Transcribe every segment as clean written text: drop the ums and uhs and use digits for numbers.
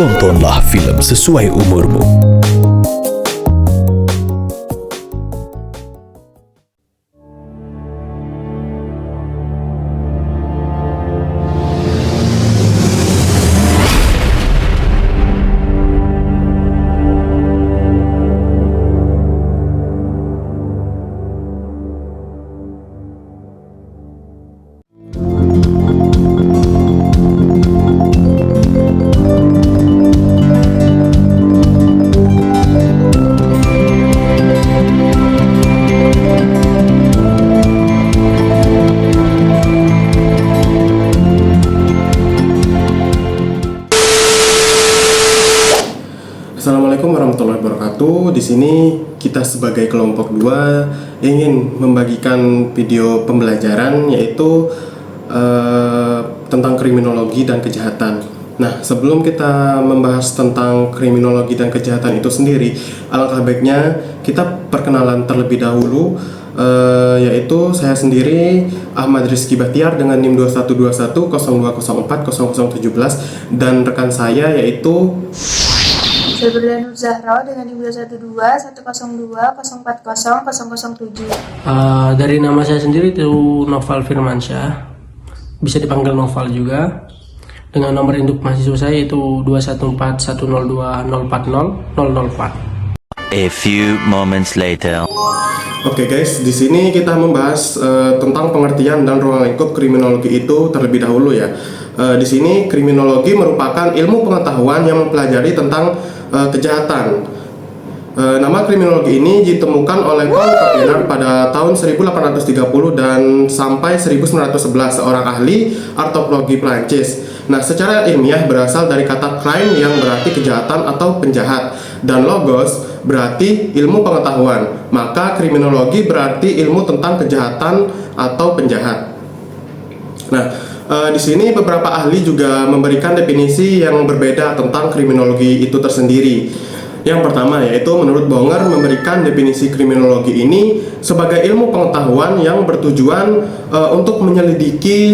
tontonlah film sesuai umurmu. Assalamualaikum warahmatullahi wabarakatuh. Di sini kita sebagai kelompok 2 ingin membagikan video pembelajaran yaitu tentang kriminologi dan kejahatan. Nah, sebelum kita membahas tentang kriminologi dan kejahatan itu sendiri, alangkah baiknya kita perkenalan terlebih dahulu, yaitu saya sendiri Ahmad Rizky Bahtiar dengan NIM 212102040017 dan rekan saya yaitu Febriana Zahra dengan NIM 212-102-040-007. Dari nama saya sendiri itu Noval Firmansyah, bisa dipanggil Noval juga. Dengan nomor induk mahasiswa saya itu 214102040-004. A few moments later. Oke guys, di sini kita membahas tentang pengertian dan ruang lingkup kriminologi itu terlebih dahulu ya. Di sini kriminologi merupakan ilmu pengetahuan yang mempelajari tentang kejahatan. Nama kriminologi ini ditemukan oleh Paul Kaplan pada tahun 1830 dan sampai 1911, seorang ahli antropologi Prancis. Nah, secara ilmiah berasal dari kata crime yang berarti kejahatan atau penjahat, dan logos berarti ilmu pengetahuan. Maka kriminologi berarti ilmu tentang kejahatan atau penjahat. Nah, di sini beberapa ahli juga memberikan definisi yang berbeda tentang kriminologi itu tersendiri. Yang pertama yaitu menurut Bonger memberikan definisi kriminologi ini sebagai ilmu pengetahuan yang bertujuan untuk menyelidiki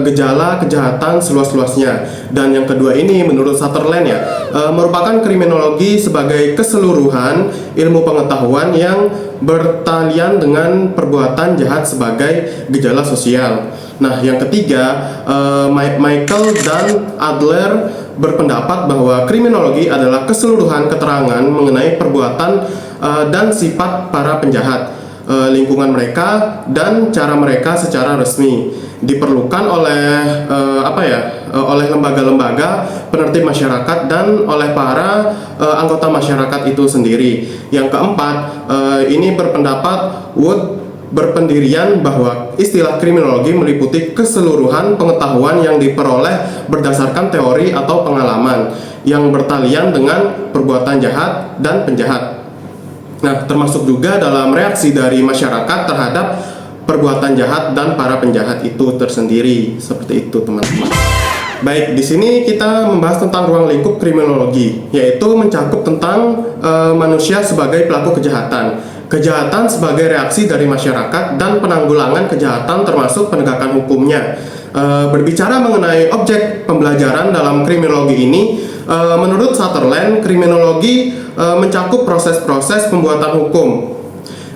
gejala kejahatan seluas-luasnya. Dan yang kedua ini menurut Sutherland ya, merupakan kriminologi sebagai keseluruhan ilmu pengetahuan yang bertalian dengan perbuatan jahat sebagai gejala sosial. Nah, yang ketiga, Michael dan Adler berpendapat bahwa kriminologi adalah keseluruhan keterangan mengenai perbuatan dan sifat para penjahat, lingkungan mereka, dan cara mereka secara resmi. Diperlukan oleh oleh lembaga-lembaga penertib masyarakat dan oleh para anggota masyarakat itu sendiri. Yang keempat, ini berpendapat Wood berpendirian bahwa istilah kriminologi meliputi keseluruhan pengetahuan yang diperoleh berdasarkan teori atau pengalaman yang bertalian dengan perbuatan jahat dan penjahat. Nah, termasuk juga dalam reaksi dari masyarakat terhadap perbuatan jahat dan para penjahat itu tersendiri. Seperti itu, teman-teman. Baik, di sini kita membahas tentang ruang lingkup kriminologi, yaitu mencakup tentang manusia sebagai pelaku kejahatan. Kejahatan sebagai reaksi dari masyarakat dan penanggulangan kejahatan termasuk penegakan hukumnya. Berbicara mengenai objek pembelajaran dalam kriminologi ini, menurut Sutherland, kriminologi mencakup proses-proses pembuatan hukum.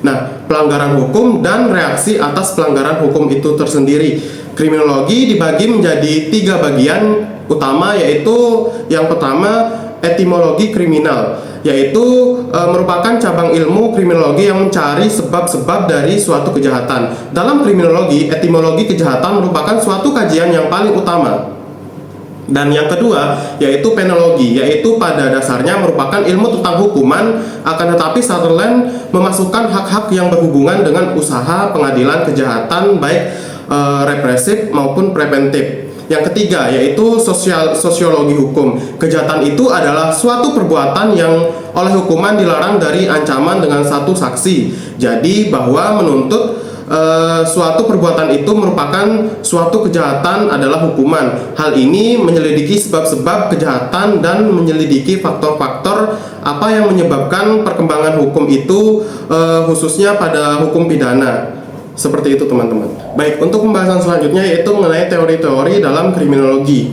Nah, pelanggaran hukum dan reaksi atas pelanggaran hukum itu tersendiri. Kriminologi dibagi menjadi 3 bagian utama, yaitu yang pertama etimologi kriminal, yaitu merupakan cabang ilmu kriminologi yang mencari sebab-sebab dari suatu kejahatan. Dalam kriminologi, etimologi kejahatan merupakan suatu kajian yang paling utama. Dan yang kedua yaitu penologi, yaitu pada dasarnya merupakan ilmu tentang hukuman, akan tetapi Sutherland memasukkan hak-hak yang berhubungan dengan usaha pengadilan kejahatan, baik represif maupun preventif. Yang ketiga yaitu sosiologi hukum. Kejahatan itu adalah suatu perbuatan yang oleh hukuman dilarang dari ancaman dengan satu saksi. Jadi bahwa menuntut suatu perbuatan itu merupakan suatu kejahatan adalah hukuman. Hal ini menyelidiki sebab-sebab kejahatan dan menyelidiki faktor-faktor apa yang menyebabkan perkembangan hukum itu, khususnya pada hukum pidana. Seperti itu, teman-teman. Baik, untuk pembahasan selanjutnya yaitu mengenai teori-teori dalam kriminologi.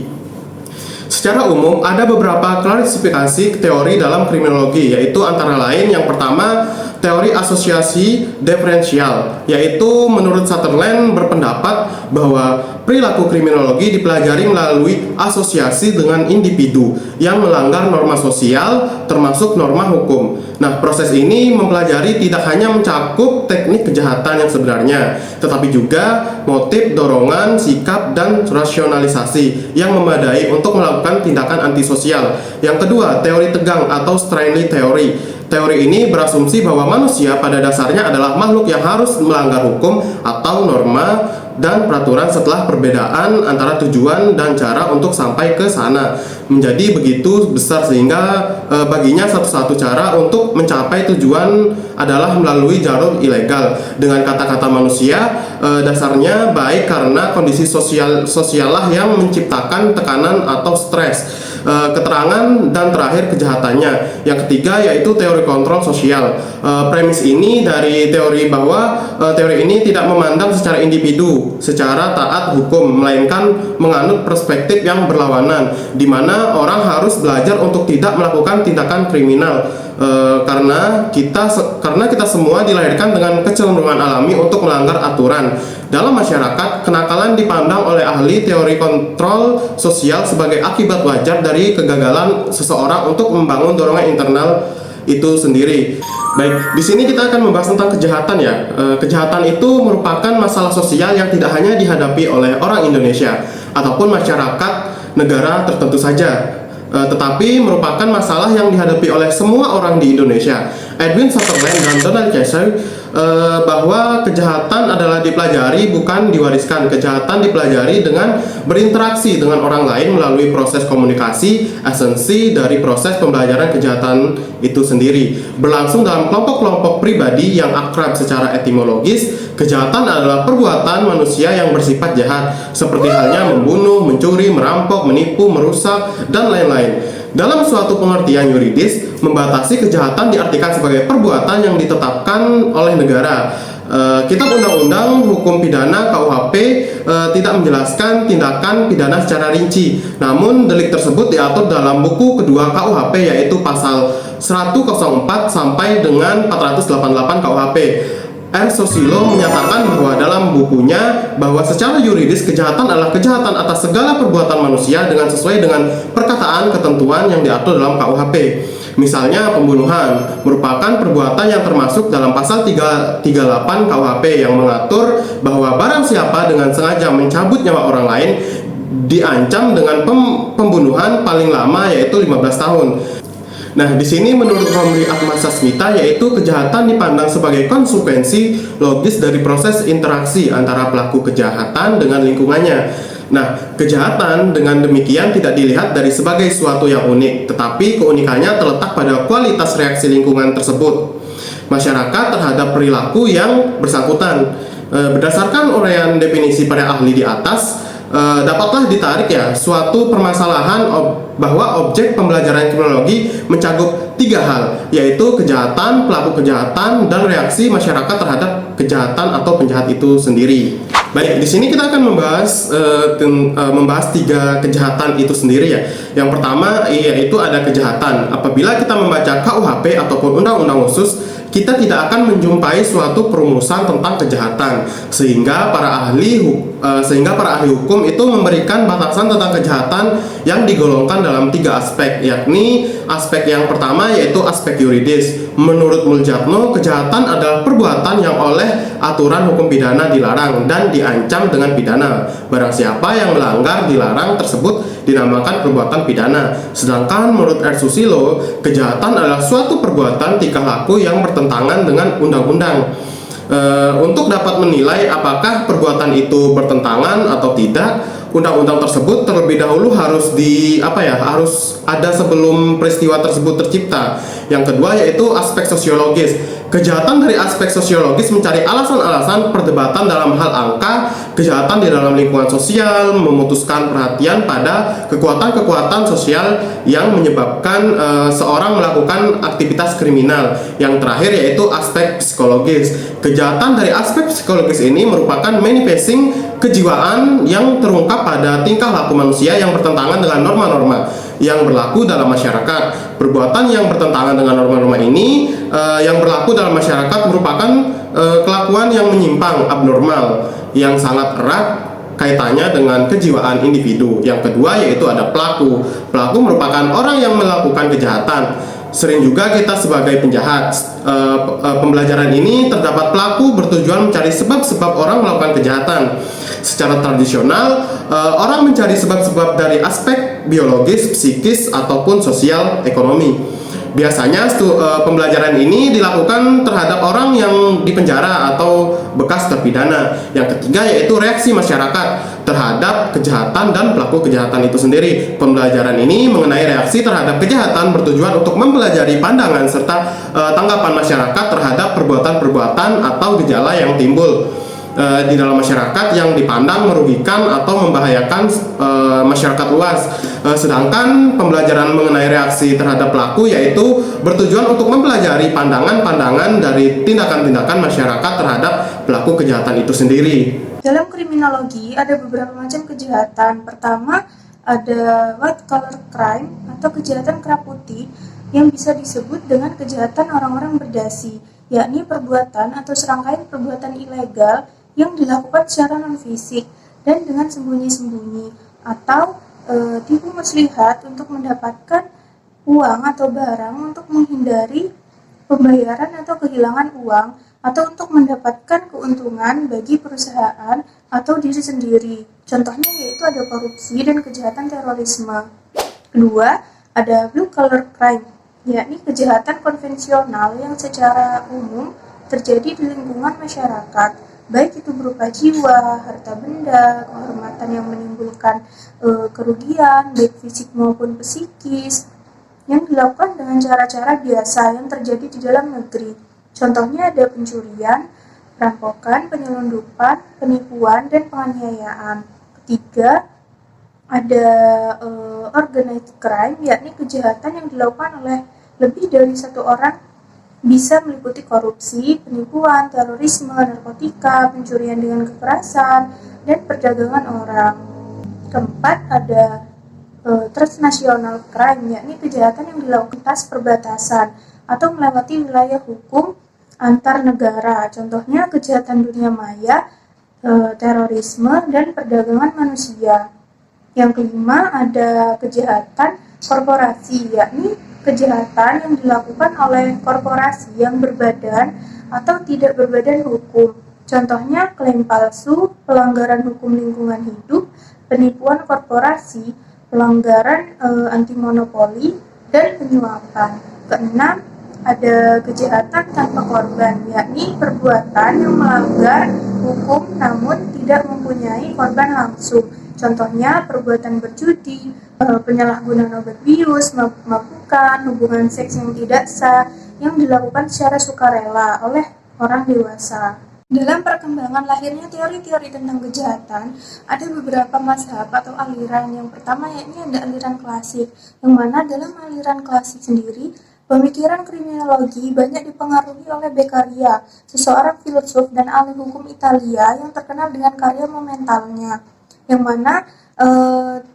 Secara umum, ada beberapa klasifikasi teori dalam kriminologi, yaitu antara lain yang pertama, teori asosiasi diferensial, yaitu menurut Sutherland berpendapat bahwa perilaku kriminologi dipelajari melalui asosiasi dengan individu yang melanggar norma sosial, termasuk norma hukum. Nah, proses ini mempelajari tidak hanya mencakup teknik kejahatan yang sebenarnya, tetapi juga motif, dorongan, sikap, dan rasionalisasi yang memadai untuk melakukan tindakan antisosial. Yang kedua, teori tegang atau Stanley Theory. Teori ini berasumsi bahwa manusia pada dasarnya adalah makhluk yang harus melanggar hukum atau norma dan peraturan setelah perbedaan antara tujuan dan cara untuk sampai ke sana menjadi begitu besar sehingga baginya satu-satu cara untuk mencapai tujuan adalah melalui jalur ilegal. Dengan kata-kata manusia, dasarnya baik karena kondisi sosiallah yang menciptakan tekanan atau stres. Keterangan dan terakhir kejahatannya. Yang ketiga yaitu teori kontrol sosial. Premis ini dari teori bahwa teori ini tidak memandang secara individu, secara taat hukum, melainkan menganut perspektif yang berlawanan, di mana orang harus belajar untuk tidak melakukan tindakan kriminal. Karena kita semua dilahirkan dengan kecenderungan alami untuk melanggar aturan. Dalam masyarakat, kenakalan dipandang oleh ahli teori kontrol sosial sebagai akibat wajar dari kegagalan seseorang untuk membangun dorongan internal itu sendiri. Baik, di sini kita akan membahas tentang kejahatan ya. Kejahatan itu merupakan masalah sosial yang tidak hanya dihadapi oleh orang Indonesia ataupun masyarakat negara tertentu saja, tetapi merupakan masalah yang dihadapi oleh semua orang di Indonesia. Edwin Sutherland dan Donald Kaiser bahwa kejahatan adalah dipelajari bukan diwariskan. Kejahatan dipelajari dengan berinteraksi dengan orang lain melalui proses komunikasi. Esensi dari proses pembelajaran kejahatan itu sendiri berlangsung dalam kelompok-kelompok pribadi yang akrab secara etimologis. Kejahatan adalah perbuatan manusia yang bersifat jahat, seperti halnya membunuh, mencuri, merampok, menipu, merusak, dan lain-lain. Dalam suatu pengertian yuridis, membatasi kejahatan diartikan sebagai perbuatan yang ditetapkan oleh negara. Kitab Undang-Undang Hukum Pidana KUHP tidak menjelaskan tindakan pidana secara rinci. Namun delik tersebut diatur dalam buku kedua KUHP, yaitu pasal 104 sampai dengan 488 KUHP. R. Susilo menyatakan bahwa dalam bukunya bahwa secara yuridis kejahatan adalah kejahatan atas segala perbuatan manusia dengan sesuai dengan perkataan ketentuan yang diatur dalam KUHP. Misalnya pembunuhan merupakan perbuatan yang termasuk dalam pasal 338 KUHP yang mengatur bahwa barang siapa dengan sengaja mencabut nyawa orang lain diancam dengan pembunuhan paling lama yaitu 15 tahun. Nah, di sini menurut Romli Atmasasmita, yaitu kejahatan dipandang sebagai konsekuensi logis dari proses interaksi antara pelaku kejahatan dengan lingkungannya. Nah, kejahatan dengan demikian tidak dilihat dari sebagai suatu yang unik, tetapi keunikannya terletak pada kualitas reaksi lingkungan tersebut masyarakat terhadap perilaku yang bersangkutan. Berdasarkan uraian definisi pada ahli di atas, dapatlah ditarik ya suatu permasalahan bahwa objek pembelajaran kriminologi mencakup 3 hal, yaitu kejahatan, pelaku kejahatan, dan reaksi masyarakat terhadap kejahatan atau penjahat itu sendiri. Baik, di sini kita akan membahas 3 kejahatan itu sendiri ya. Yang pertama yaitu ada kejahatan. Apabila kita membaca KUHP ataupun undang-undang khusus, kita tidak akan menjumpai suatu perumusan tentang kejahatan, sehingga para ahli hukum itu memberikan batasan tentang kejahatan yang digolongkan dalam 3 aspek, yakni aspek yang pertama yaitu aspek yuridis. Menurut Muljatno, kejahatan adalah perbuatan yang oleh aturan hukum pidana dilarang dan diancam dengan pidana. Barang siapa yang melanggar dilarang tersebut dinamakan perbuatan pidana. Sedangkan menurut R. Susilo, kejahatan adalah suatu perbuatan tingkah laku yang bertentangan dengan undang-undang. Untuk dapat menilai apakah perbuatan itu bertentangan atau tidak, undang-undang tersebut terlebih dahulu harus harus ada sebelum peristiwa tersebut tercipta. Yang kedua yaitu aspek sosiologis. Kejahatan dari aspek sosiologis mencari alasan-alasan perdebatan dalam hal angka, kejahatan di dalam lingkungan sosial, memutuskan perhatian pada kekuatan-kekuatan sosial yang menyebabkan seorang melakukan aktivitas kriminal. Yang terakhir yaitu aspek psikologis. Kejahatan dari aspek psikologis ini merupakan manifesting kejiwaan yang terungkap pada tingkah laku manusia yang bertentangan dengan norma-norma yang berlaku dalam masyarakat. Perbuatan yang bertentangan dengan norma-norma ini yang berlaku dalam masyarakat merupakan kelakuan yang menyimpang, abnormal, yang sangat erat kaitannya dengan kejiwaan individu. Yang kedua yaitu ada pelaku. Pelaku merupakan orang yang melakukan kejahatan. Sering juga kita sebagai penjahat. Pembelajaran ini terdapat pelaku bertujuan mencari sebab-sebab orang melakukan kejahatan. Secara tradisional, orang mencari sebab-sebab dari aspek biologis, psikis, ataupun sosial, ekonomi. Biasanya pembelajaran ini dilakukan terhadap orang yang dipenjara atau bekas terpidana. Yang ketiga yaitu reaksi masyarakat terhadap kejahatan dan pelaku kejahatan itu sendiri. Pembelajaran ini mengenai reaksi terhadap kejahatan bertujuan untuk mempelajari pandangan serta tanggapan masyarakat terhadap perbuatan-perbuatan atau gejala yang timbul di dalam masyarakat yang dipandang merugikan atau membahayakan masyarakat luas. Sedangkan pembelajaran mengenai reaksi terhadap pelaku yaitu bertujuan untuk mempelajari pandangan-pandangan dari tindakan-tindakan masyarakat terhadap pelaku kejahatan itu sendiri. Dalam kriminologi ada beberapa macam kejahatan. Pertama, ada white collar crime atau kejahatan kerah putih yang bisa disebut dengan kejahatan orang-orang berdasi, yakni perbuatan atau serangkaian perbuatan ilegal yang dilakukan secara non-fisik dan dengan sembunyi-sembunyi atau tipu muslihat untuk mendapatkan uang atau barang untuk menghindari pembayaran atau kehilangan uang atau untuk mendapatkan keuntungan bagi perusahaan atau diri sendiri. Contohnya yaitu ada korupsi dan kejahatan terorisme. Kedua, ada blue collar crime, yakni kejahatan konvensional yang secara umum terjadi di lingkungan masyarakat, baik itu berupa jiwa, harta benda, kehormatan yang menimbulkan kerugian, baik fisik maupun psikis, yang dilakukan dengan cara-cara biasa yang terjadi di dalam negeri. Contohnya ada pencurian, perampokan, penyelundupan, penipuan, dan penganiayaan. Ketiga, ada organized crime, yakni kejahatan yang dilakukan oleh lebih dari satu orang, bisa meliputi korupsi, penipuan, terorisme, narkotika, pencurian dengan kekerasan, dan perdagangan orang. Keempat, ada transnational crime, yakni kejahatan yang dilakukan atas perbatasan atau melewati wilayah hukum antar negara. Contohnya kejahatan dunia maya, terorisme, dan perdagangan manusia. Yang kelima, ada kejahatan korporasi, yakni kejahatan yang dilakukan oleh korporasi yang berbadan atau tidak berbadan hukum. Contohnya klaim palsu, pelanggaran hukum lingkungan hidup, penipuan korporasi, pelanggaran anti monopoli, dan penyuapan. Keenam, ada kejahatan tanpa korban, yakni perbuatan yang melanggar hukum namun tidak mempunyai korban langsung. Contohnya perbuatan berjudi, penyalahgunaan obat bius, mabukan, hubungan seks yang tidak sah yang dilakukan secara sukarela oleh orang dewasa. Dalam perkembangan lahirnya teori-teori tentang kejahatan, ada beberapa mazhab atau aliran. Yang pertama yakni ada aliran klasik, yang mana dalam aliran klasik sendiri, pemikiran kriminologi banyak dipengaruhi oleh Beccaria, seseorang filsuf dan ahli hukum Italia yang terkenal dengan karya monumentalnya, yang mana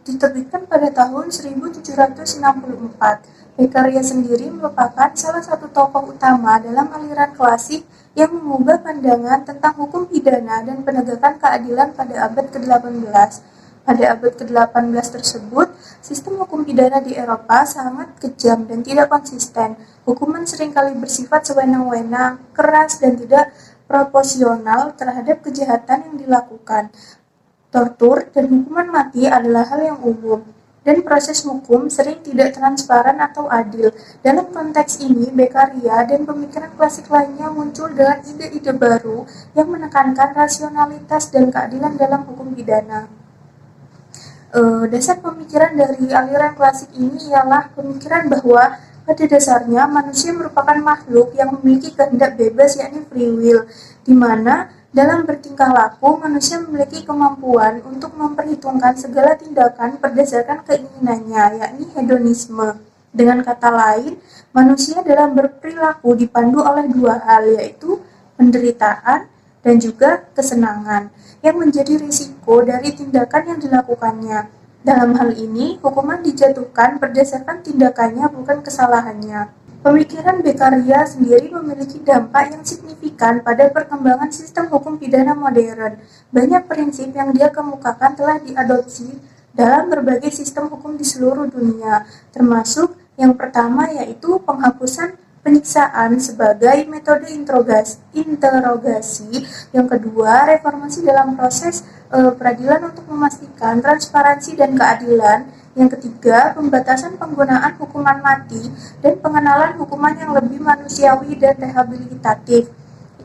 diterbitkan pada tahun 1764. Beccaria sendiri merupakan salah satu tokoh utama dalam aliran klasik yang mengubah pandangan tentang hukum pidana dan penegakan keadilan pada abad ke-18. Pada abad ke-18 tersebut, sistem hukum pidana di Eropa sangat kejam dan tidak konsisten. Hukuman seringkali bersifat sewenang-wenang, keras, dan tidak proporsional terhadap kejahatan yang dilakukan. Tortur dan hukuman mati adalah hal yang umum, dan proses hukum sering tidak transparan atau adil. Dalam konteks ini, Beccaria dan pemikiran klasik lainnya muncul dengan ide-ide baru yang menekankan rasionalitas dan keadilan dalam hukum pidana. Dasar pemikiran dari aliran klasik ini ialah pemikiran bahwa pada dasarnya manusia merupakan makhluk yang memiliki kehendak bebas, yakni free will, di mana dalam bertingkah laku manusia memiliki kemampuan untuk memperhitungkan segala tindakan berdasarkan keinginannya, yakni hedonisme. Dengan kata lain, manusia dalam berperilaku dipandu oleh dua hal, yaitu penderitaan dan juga kesenangan yang menjadi risiko dari tindakan yang dilakukannya. Dalam hal ini, hukuman dijatuhkan berdasarkan tindakannya bukan kesalahannya. Pemikiran Beccaria sendiri memiliki dampak yang signifikan pada perkembangan sistem hukum pidana modern. Banyak prinsip yang dia kemukakan telah diadopsi dalam berbagai sistem hukum di seluruh dunia, termasuk yang pertama yaitu penghapusan penyiksaan sebagai metode interogasi. Yang kedua, reformasi dalam proses peradilan untuk memastikan transparansi dan keadilan. Yang ketiga, pembatasan penggunaan hukuman mati dan pengenalan hukuman yang lebih manusiawi dan rehabilitatif.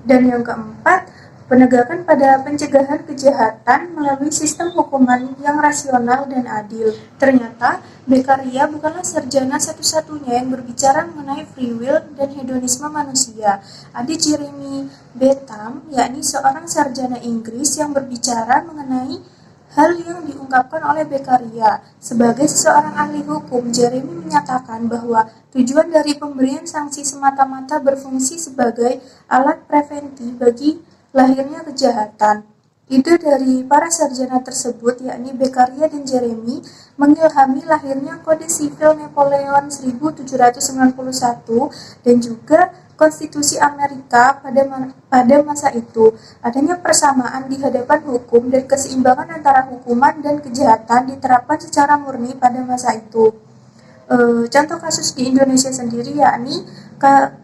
Dan yang keempat, penegakan pada pencegahan kejahatan melalui sistem hukuman yang rasional dan adil. Ternyata, Beccaria bukanlah sarjana satu-satunya yang berbicara mengenai free will dan hedonisme manusia. Ada Jeremy Bentham, yakni seorang sarjana Inggris yang berbicara mengenai hal yang diungkapkan oleh Beccaria. Sebagai seorang ahli hukum, Jeremy menyatakan bahwa tujuan dari pemberian sanksi semata-mata berfungsi sebagai alat preventif bagi lahirnya kejahatan. Ide dari para sarjana tersebut, yakni Beccaria dan Jeremy, mengilhami lahirnya Kode Sivil Napoleon 1791 dan juga Konstitusi Amerika pada masa itu. Adanya persamaan di hadapan hukum dan keseimbangan antara hukuman dan kejahatan diterapkan secara murni pada masa itu. Contoh kasus di Indonesia sendiri yakni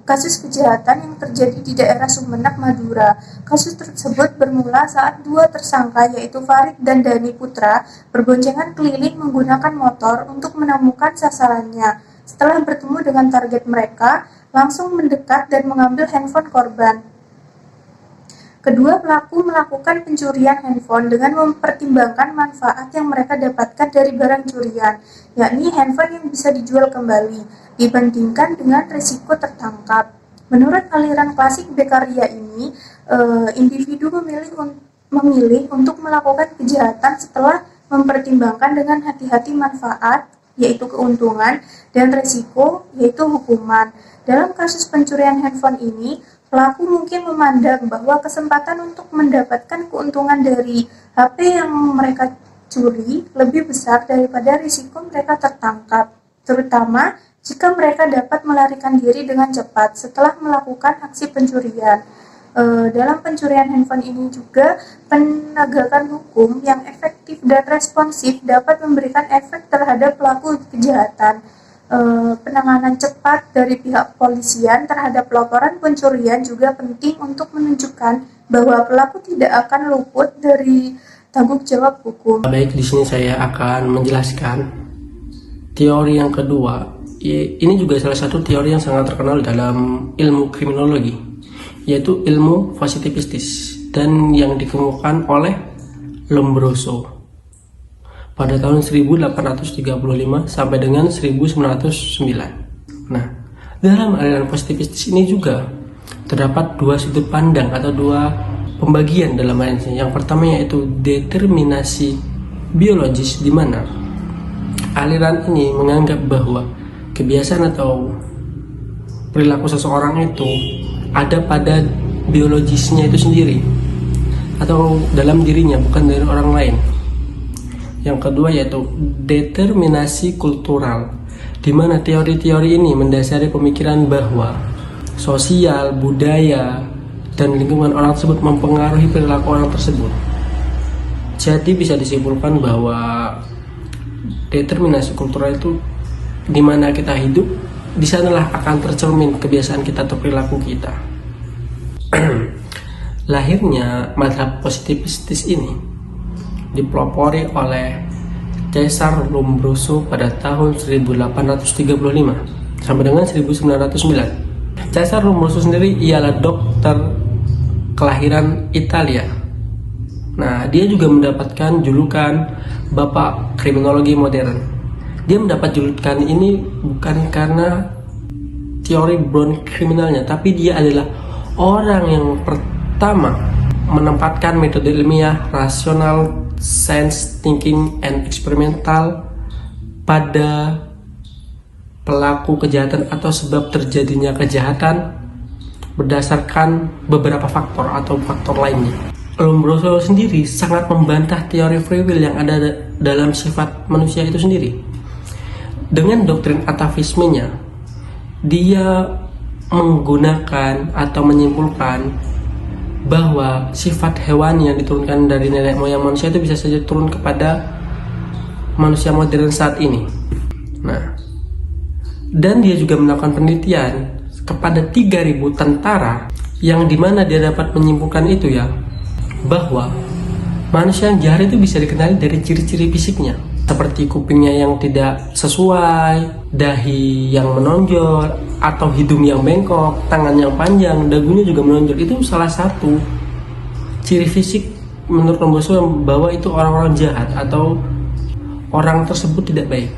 kasus kejahatan yang terjadi di daerah Sumeneb, Madura. Kasus tersebut bermula saat dua tersangka yaitu Farid dan Dani Putra berboncengan keliling menggunakan motor untuk menemukan sasarannya. Setelah bertemu dengan target mereka, langsung mendekat dan mengambil handphone korban. Kedua pelaku melakukan pencurian handphone dengan mempertimbangkan manfaat yang mereka dapatkan dari barang curian, yakni handphone yang bisa dijual kembali, dibandingkan dengan risiko tertangkap. Menurut aliran klasik Beccaria ini, individu memilih untuk melakukan kejahatan setelah mempertimbangkan dengan hati-hati manfaat, yaitu keuntungan, dan risiko, yaitu hukuman. Dalam kasus pencurian handphone ini, pelaku mungkin memandang bahwa kesempatan untuk mendapatkan keuntungan dari HP yang mereka curi lebih besar daripada risiko mereka tertangkap, terutama jika mereka dapat melarikan diri dengan cepat setelah melakukan aksi pencurian. Dalam pencurian handphone ini juga, penegakan hukum yang efektif dan responsif dapat memberikan efek terhadap pelaku kejahatan. Penanganan cepat dari pihak kepolisian terhadap laporan pencurian juga penting untuk menunjukkan bahwa pelaku tidak akan luput dari tanggung jawab hukum. Baik, di sini saya akan menjelaskan teori yang kedua. Ini juga salah satu teori yang sangat terkenal dalam ilmu kriminologi, yaitu ilmu positivistis dan yang dikemukakan oleh Lombroso pada tahun 1835 sampai dengan 1909. Nah, dalam aliran positivistis ini juga terdapat dua sudut pandang atau dua pembagian dalam aliran. Yang pertama yaitu determinasi biologis, di mana aliran ini menganggap bahwa kebiasaan atau perilaku seseorang itu ada pada biologisnya itu sendiri atau dalam dirinya, bukan dari orang lain. Yang kedua yaitu determinasi kultural, di mana teori-teori ini mendasari pemikiran bahwa sosial, budaya, dan lingkungan orang tersebut mempengaruhi perilaku orang tersebut. Jadi bisa disimpulkan bahwa determinasi kultural itu di mana kita hidup, di sanalah akan tercermin kebiasaan kita atau perilaku kita. Lahirnya mazhab positivistis ini dipelopori oleh Cesare Lombroso pada tahun 1835 sampai dengan 1909. Cesare Lombroso sendiri ialah dokter kelahiran Italia. Nah, dia juga mendapatkan julukan Bapak Kriminologi Modern. Dia mendapat julukan ini bukan karena teori background kriminalnya, tapi dia adalah orang yang pertama menempatkan metode ilmiah rasional, science thinking, and eksperimental pada pelaku kejahatan atau sebab terjadinya kejahatan berdasarkan beberapa faktor atau faktor lainnya. Lombroso sendiri sangat membantah teori free will yang ada dalam sifat manusia itu sendiri. Dengan doktrin atavismenya, dia menggunakan atau menyimpulkan bahwa sifat hewani yang diturunkan dari nenek moyang manusia itu bisa saja turun kepada manusia modern saat ini. Nah, dan dia juga melakukan penelitian kepada 3.000 tentara yang dimana dia dapat menyimpulkan itu ya, bahwa manusia yang jahat itu bisa dikenali dari ciri-ciri fisiknya, seperti kupingnya yang tidak sesuai, dahi yang menonjol, atau hidung yang bengkok, tangan yang panjang, dagunya juga menonjol. Itu salah satu ciri fisik menurut Lombroso yang bahwa itu orang-orang jahat atau orang tersebut tidak baik.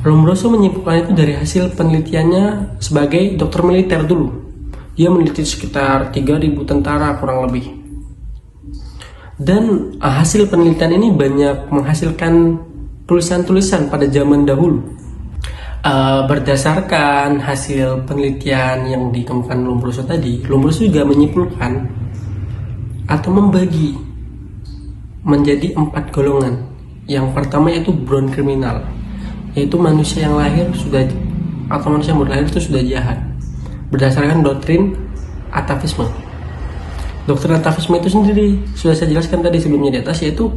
Lombroso menyimpulkan itu dari hasil penelitiannya sebagai dokter militer dulu. Dia meneliti sekitar 3.000 tentara kurang lebih. Dan hasil penelitian ini banyak menghasilkan tulisan-tulisan pada zaman dahulu. Berdasarkan hasil penelitian yang ditemukan Lombroso tadi, Lombroso juga menyimpulkan atau membagi menjadi 4 golongan. Yang pertama yaitu brown criminal, yaitu manusia yang lahir sudah atau manusia yang berlahir itu sudah jahat, berdasarkan doktrin atavisme. Doktrin atavisme itu sendiri sudah saya jelaskan tadi sebelumnya di atas, yaitu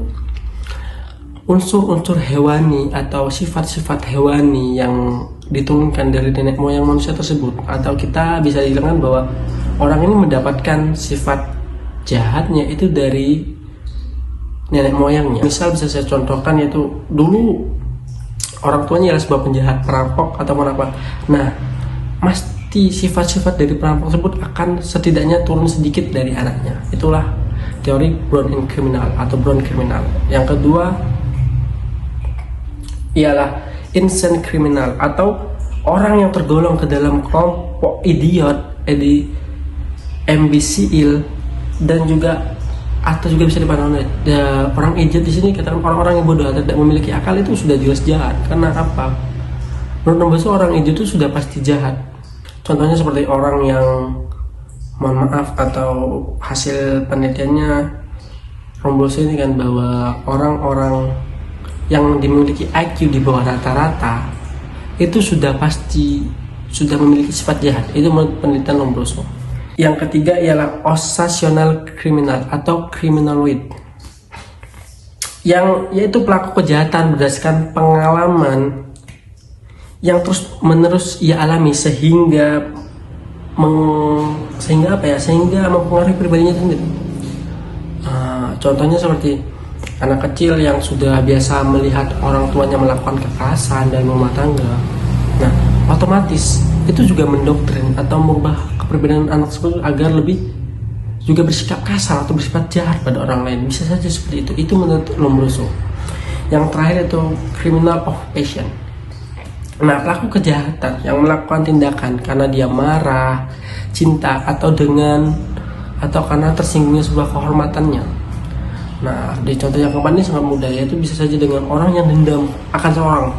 unsur-unsur hewani atau sifat-sifat hewani yang diturunkan dari nenek moyang manusia tersebut, atau kita bisa bilang bahwa orang ini mendapatkan sifat jahatnya itu dari nenek moyangnya. Misal bisa saya contohkan, yaitu dulu orang tuanya adalah sebuah penjahat, perampok ataupun apa. Nah, sifat-sifat dari perampok tersebut akan setidaknya turun sedikit dari anaknya. Itulah teori brown criminal atau brown criminal. Yang kedua ialah insane criminal atau orang yang tergolong ke dalam kelompok idiot, imbecile, dan juga atau juga bisa dipandang orang idiot di sini katakan orang-orang yang bodoh atau tidak memiliki akal itu sudah jelas jahat. Karena apa? Menurut Lombroso orang idiot itu sudah pasti jahat. Contohnya seperti orang yang, mohon maaf, atau hasil penelitiannya Lombroso ini kan, bahwa orang-orang yang dimiliki IQ di bawah rata-rata itu sudah pasti sudah memiliki sifat jahat. Itu menurut penelitian Lombroso. Yang ketiga ialah obsessional criminal atau criminaloid, yang yaitu pelaku kejahatan berdasarkan pengalaman yang terus menerus ia alami sehingga mempengaruhi pribadinya sendiri. Contohnya seperti anak kecil yang sudah biasa melihat orang tuanya melakukan kekerasan dan rumah tangga. Nah, otomatis itu juga mendoktrin atau merubah kepribadian anak tersebut agar lebih juga bersikap kasar atau bersifat jahat pada orang lain. Bisa saja seperti itu. Itu menurut Lombroso. Yang terakhir itu criminal of passion. Nah, pelaku kejahatan yang melakukan tindakan karena dia marah, cinta, atau karena tersinggungnya sebuah kehormatannya. Nah, di contoh yang keempat ini sangat mudah, yaitu bisa saja dengan orang yang dendam akan seorang.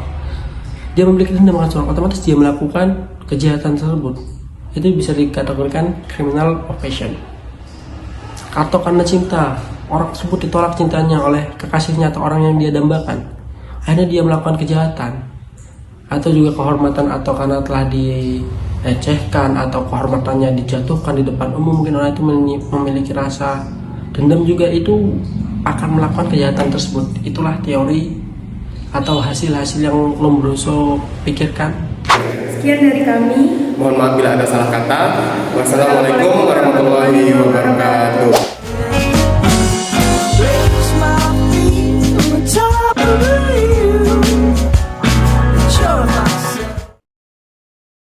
Dia memiliki dendam akan seorang, otomatis dia melakukan kejahatan tersebut. Itu bisa dikategorikan criminal of passion. Atau karena cinta, orang tersebut ditolak cintanya oleh kekasihnya atau orang yang dia dambakan, akhirnya dia melakukan kejahatan. Atau juga kehormatan, atau karena telah dilecehkan atau kehormatannya dijatuhkan di depan umum, mungkin orang itu memiliki rasa dendam juga, itu akan melakukan kejahatan tersebut. Itulah teori atau hasil-hasil yang Lombroso pikirkan. Sekian dari kami. Mohon maaf bila ada salah kata. Wassalamualaikum warahmatullahi wabarakatuh.